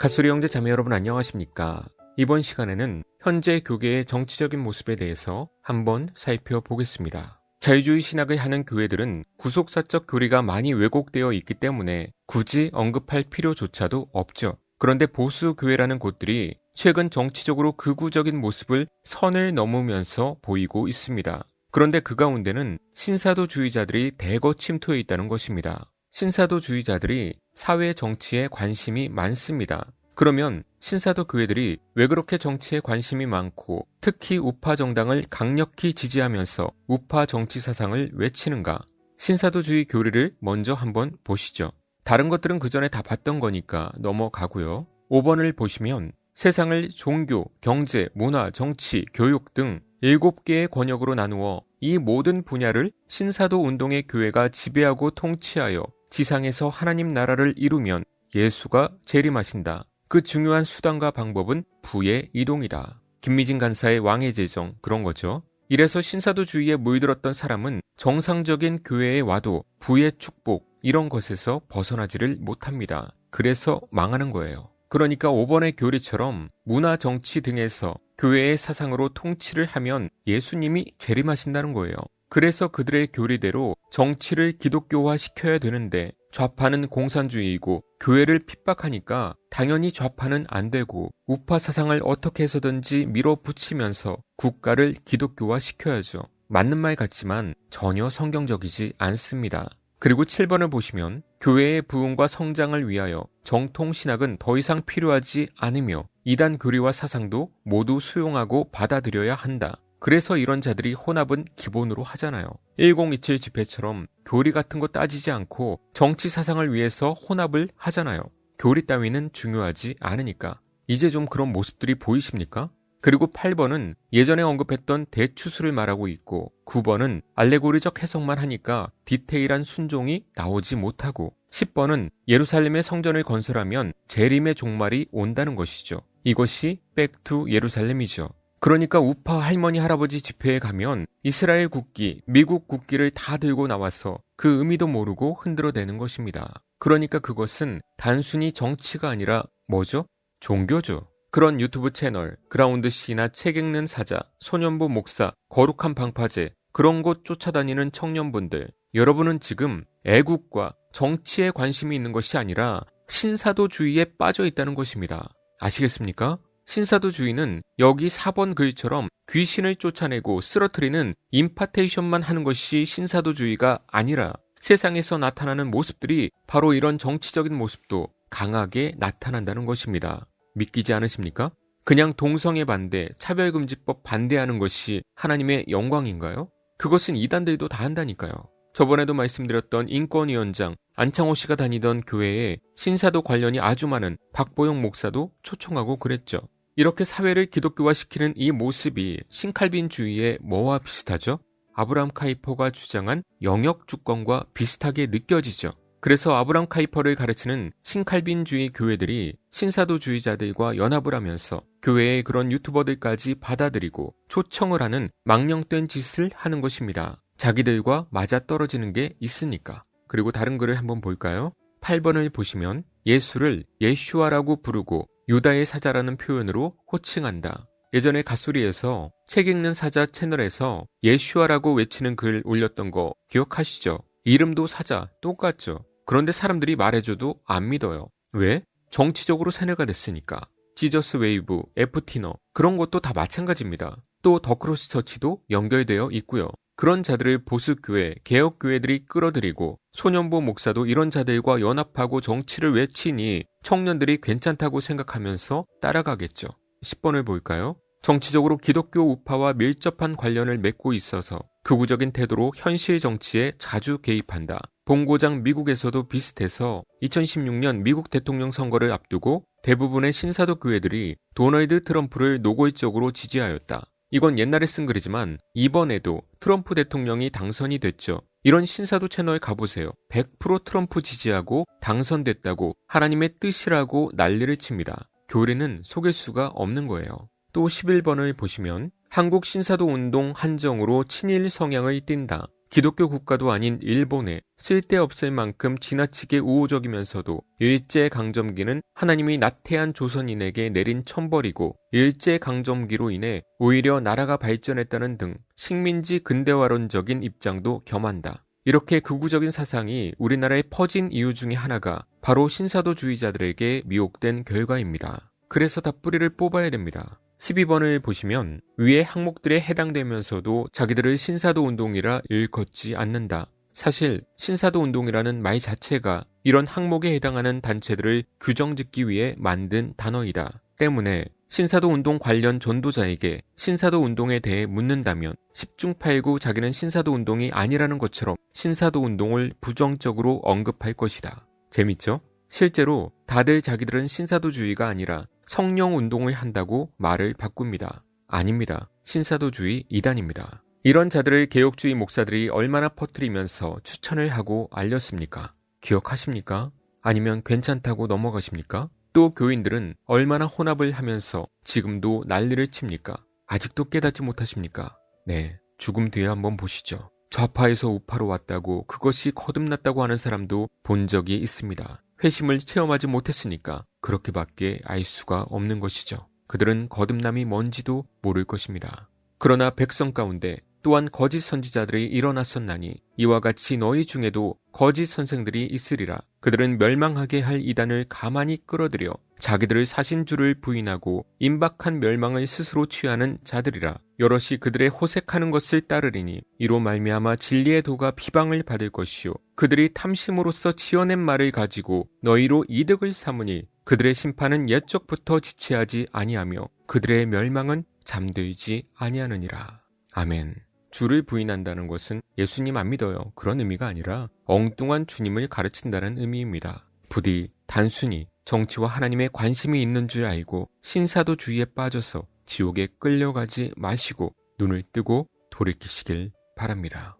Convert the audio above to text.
갓소리 형제 자매 여러분 안녕하십니까? 이번 시간에는 현재 교계의 정치적인 모습에 대해서 한번 살펴보겠습니다. 자유주의 신학을 하는 교회들은 구속사적 교리가 많이 왜곡되어 있기 때문에 굳이 언급할 필요조차도 없죠. 그런데 보수 교회라는 곳들이 최근 정치적으로 극우적인 모습을 선을 넘으면서 보이고 있습니다. 그런데 그 가운데는 신사도주의자들이 대거 침투해 있다는 것입니다. 신사도주의자들이 사회 정치에 관심이 많습니다. 그러면 신사도 교회들이 왜 그렇게 정치에 관심이 많고 특히 우파 정당을 강력히 지지하면서 우파 정치 사상을 외치는가? 신사도주의 교리를 먼저 한번 보시죠. 다른 것들은 그 전에 다 봤던 거니까 넘어가고요. 5번을 보시면 세상을 종교, 경제, 문화, 정치, 교육 등 7개의 권역으로 나누어 이 모든 분야를 신사도 운동의 교회가 지배하고 통치하여 지상에서 하나님 나라를 이루면 예수가 재림하신다. 그 중요한 수단과 방법은 부의 이동이다. 김미진 간사의 왕의 제정 그런 거죠. 이래서 신사도주의에 물들었던 사람은 정상적인 교회에 와도 부의 축복 이런 것에서 벗어나지를 못합니다. 그래서 망하는 거예요. 그러니까 5번의 교리처럼 문화, 정치 등에서 교회의 사상으로 통치를 하면 예수님이 재림하신다는 거예요. 그래서 그들의 교리대로 정치를 기독교화 시켜야 되는데 좌파는 공산주의이고 교회를 핍박하니까 당연히 좌파는 안 되고 우파 사상을 어떻게 해서든지 밀어붙이면서 국가를 기독교화 시켜야죠. 맞는 말 같지만 전혀 성경적이지 않습니다. 그리고 7번을 보시면 교회의 부흥과 성장을 위하여 정통신학은 더 이상 필요하지 않으며 이단 교리와 사상도 모두 수용하고 받아들여야 한다. 그래서 이런 자들이 혼합은 기본으로 하잖아요. 1027 집회처럼 교리 같은 거 따지지 않고 정치 사상을 위해서 혼합을 하잖아요. 교리 따위는 중요하지 않으니까. 이제 좀 그런 모습들이 보이십니까? 그리고 8번은 예전에 언급했던 대추수를 말하고 있고 9번은 알레고리적 해석만 하니까 디테일한 순종이 나오지 못하고 10번은 예루살렘의 성전을 건설하면 재림의 종말이 온다는 것이죠. 이것이 백투 예루살렘이죠. 그러니까 우파 할머니 할아버지 집회에 가면 이스라엘 국기, 미국 국기를 다 들고 나와서 그 의미도 모르고 흔들어대는 것입니다. 그러니까 그것은 단순히 정치가 아니라 뭐죠? 종교죠. 그런 유튜브 채널, 그라운드 C나 책 읽는 사자, 소년부 목사, 거룩한 방파제 그런 곳 쫓아다니는 청년분들 여러분은 지금 애국과 정치에 관심이 있는 것이 아니라 신사도주의에 빠져 있다는 것입니다. 아시겠습니까? 신사도주의는 여기 4번 글처럼 귀신을 쫓아내고 쓰러뜨리는 임파테이션만 하는 것이 신사도주의가 아니라 세상에서 나타나는 모습들이 바로 이런 정치적인 모습도 강하게 나타난다는 것입니다. 믿기지 않으십니까? 그냥 동성애 반대, 차별금지법 반대하는 것이 하나님의 영광인가요? 그것은 이단들도 다 한다니까요. 저번에도 말씀드렸던 인권위원장 안창호 씨가 다니던 교회에 신사도 관련이 아주 많은 박보영 목사도 초청하고 그랬죠. 이렇게 사회를 기독교화시키는 이 모습이 신칼빈주의의 뭐와 비슷하죠? 아브라함 카이퍼가 주장한 영역주권과 비슷하게 느껴지죠. 그래서 아브라함 카이퍼를 가르치는 신칼빈주의 교회들이 신사도주의자들과 연합을 하면서 교회의 그런 유튜버들까지 받아들이고 초청을 하는 망령된 짓을 하는 것입니다. 자기들과 맞아떨어지는 게 있으니까. 그리고 다른 글을 한번 볼까요? 8번을 보시면 예수를 예슈아라고 부르고 유다의 사자라는 표현으로 호칭한다. 예전에 갓소리에서 책 읽는 사자 채널에서 예슈아라고 외치는 글 올렸던 거 기억하시죠? 이름도 사자 똑같죠. 그런데 사람들이 말해줘도 안 믿어요. 왜? 정치적으로 세뇌가 됐으니까. 지저스 웨이브, 에프티너 그런 것도 다 마찬가지입니다. 또 더크로스 처치도 연결되어 있고요. 그런 자들을 보수교회, 개혁교회들이 끌어들이고 소년보 목사도 이런 자들과 연합하고 정치를 외치니 청년들이 괜찮다고 생각하면서 따라가겠죠. 10번을 볼까요? 정치적으로 기독교 우파와 밀접한 관련을 맺고 있어서 극우적인 태도로 현실 정치에 자주 개입한다. 본고장 미국에서도 비슷해서 2016년 미국 대통령 선거를 앞두고 대부분의 신사도 교회들이 도널드 트럼프를 노골적으로 지지하였다. 이건 옛날에 쓴 글이지만 이번에도 트럼프 대통령이 당선이 됐죠. 이런 신사도 채널 가보세요. 100% 트럼프 지지하고 당선됐다고 하나님의 뜻이라고 난리를 칩니다. 교리는 속일 수가 없는 거예요. 또 11번을 보시면 한국 신사도 운동 한정으로 친일 성향을 띈다. 기독교 국가도 아닌 일본에 쓸데없을 만큼 지나치게 우호적이면서도 일제강점기는 하나님이 나태한 조선인에게 내린 천벌이고 일제강점기로 인해 오히려 나라가 발전했다는 등 식민지 근대화론적인 입장도 겸한다. 이렇게 극우적인 사상이 우리나라에 퍼진 이유 중에 하나가 바로 신사도주의자들에게 미혹된 결과입니다. 그래서 다 뿌리를 뽑아야 됩니다. 12번을 보시면 위의 항목들에 해당되면서도 자기들을 신사도운동이라 일컫지 않는다. 사실 신사도운동이라는 말 자체가 이런 항목에 해당하는 단체들을 규정짓기 위해 만든 단어이다. 때문에 신사도운동 관련 전도자에게 신사도운동에 대해 묻는다면 10중 8구 자기는 신사도운동이 아니라는 것처럼 신사도운동을 부정적으로 언급할 것이다. 재밌죠? 실제로 다들 자기들은 신사도주의가 아니라 성령운동을 한다고 말을 바꿉니다. 아닙니다. 신사도주의 이단입니다. 이런 자들을 개혁주의 목사들이 얼마나 퍼뜨리면서 추천을 하고 알렸습니까? 기억하십니까? 아니면 괜찮다고 넘어가십니까? 또 교인들은 얼마나 혼합을 하면서 지금도 난리를 칩니까? 아직도 깨닫지 못하십니까? 네, 죽음 뒤에 한번 보시죠. 좌파에서 우파로 왔다고 그것이 거듭났다고 하는 사람도 본 적이 있습니다. 회심을 체험하지 못했으니까 그렇게밖에 알 수가 없는 것이죠. 그들은 거듭남이 뭔지도 모를 것입니다. 그러나 백성 가운데 또한 거짓 선지자들이 일어났었나니 이와 같이 너희 중에도 거짓 선생들이 있으리라. 그들은 멸망하게 할 이단을 가만히 끌어들여 자기들을 사신 줄을 부인하고 임박한 멸망을 스스로 취하는 자들이라. 여럿이 그들의 호색하는 것을 따르리니 이로 말미암아 진리의 도가 비방을 받을 것이요 그들이 탐심으로써 지어낸 말을 가지고 너희로 이득을 삼으니 그들의 심판은 옛적부터 지체하지 아니하며 그들의 멸망은 잠들지 아니하느니라. 아멘. 주를 부인한다는 것은 예수님 안 믿어요. 그런 의미가 아니라 엉뚱한 주님을 가르친다는 의미입니다. 부디 단순히 정치와 하나님의 관심이 있는 줄 알고 신사도주의에 빠져서 지옥에 끌려가지 마시고 눈을 뜨고 돌이키시길 바랍니다.